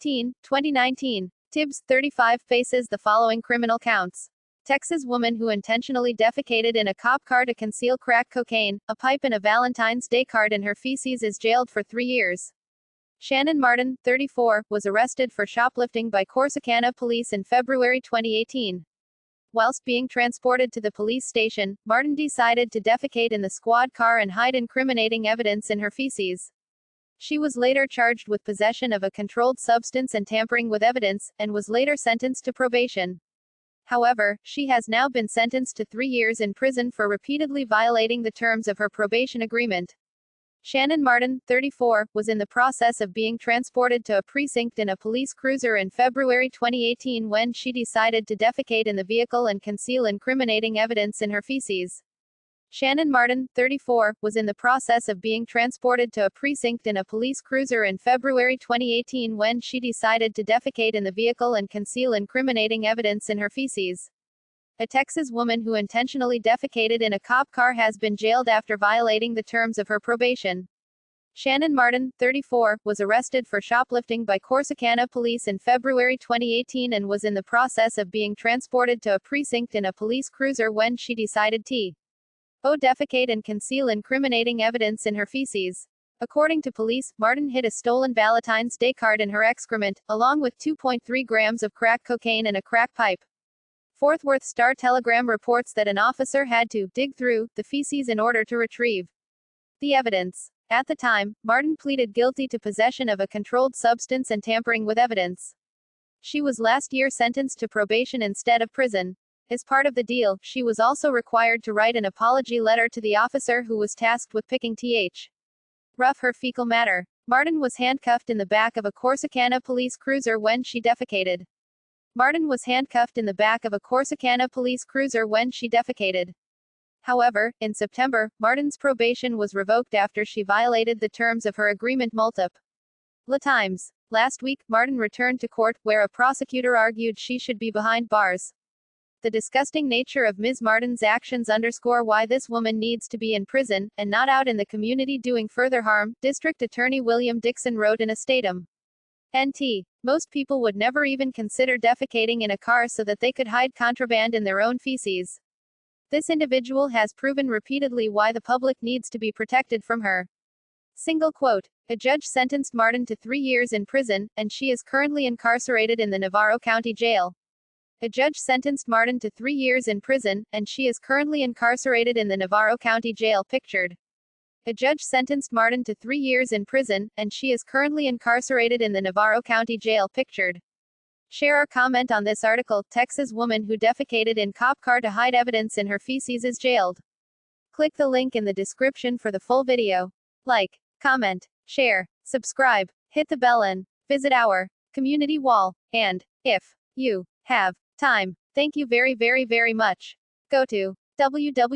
15, 2019. Tibbs, 35, faces the following criminal counts. Texas woman who intentionally defecated in a cop car to conceal crack cocaine, a pipe and a Valentine's Day card in her feces is jailed for 3 years. Shannen Martin, 34, was arrested for shoplifting by Corsicana Police in February 2018. Whilst being transported to the police station, Martin decided to defecate in the squad car and hide incriminating evidence in her feces. She was later charged with possession of a controlled substance and tampering with evidence, and was later sentenced to probation. However, she has now been sentenced to 3 years in prison for repeatedly violating the terms of her probation agreement. Shannen Martin, 34, was in the process of being transported to a precinct in a police cruiser in February 2018 when she decided to defecate in the vehicle and conceal incriminating evidence in her feces. Shannen Martin, 34, was in the process of being transported to a precinct in a police cruiser in February 2018 when she decided to defecate in the vehicle and conceal incriminating evidence in her feces. A Texas woman who intentionally defecated in a cop car has been jailed after violating the terms of her probation. Shannen Martin, 34, was arrested for shoplifting by Corsicana Police in February 2018 and was in the process of being transported to a precinct in a police cruiser when she decided to defecate and conceal incriminating evidence in her feces. According to police, Martin hid a stolen Valentine's Day card in her excrement, along with 2.3 grams of crack cocaine and a crack pipe. Fort Worth Star-Telegram reports that an officer had to dig through the feces in order to retrieve the evidence. At the time, Martin pleaded guilty to possession of a controlled substance and tampering with evidence. She was last year sentenced to probation instead of prison. As part of the deal, she was also required to write an apology letter to the officer who was tasked with picking rough her fecal matter. Martin was handcuffed in the back of a Corsicana Police cruiser when she defecated. Martin was handcuffed in the back of a Corsicana Police cruiser when she defecated. However, in September, Martin's probation was revoked after she violated the terms of her agreement multiple times. Last week, Martin returned to court, where a prosecutor argued she should be behind bars. The disgusting nature of Ms. Martin's actions underscore why this woman needs to be in prison, and not out in the community doing further harm, District Attorney William Dixon wrote in a statement. NT. Most people would never even consider defecating in a car so that they could hide contraband in their own feces. This individual has proven repeatedly why the public needs to be protected from her. Single quote. A judge sentenced Martin to 3 years in prison, and she is currently incarcerated in the Navarro County Jail. A judge sentenced Martin to 3 years in prison, and she is currently incarcerated in the Navarro County Jail. Pictured. A judge sentenced Martin to 3 years in prison, and she is currently incarcerated in the Navarro County Jail. Pictured. Share or comment on this article. Texas woman who defecated in cop car to hide evidence in her feces is jailed. Click the link in the description for the full video. Like, comment, share, subscribe, hit the bell and visit our community wall. And if you have time, thank you very much. Go to www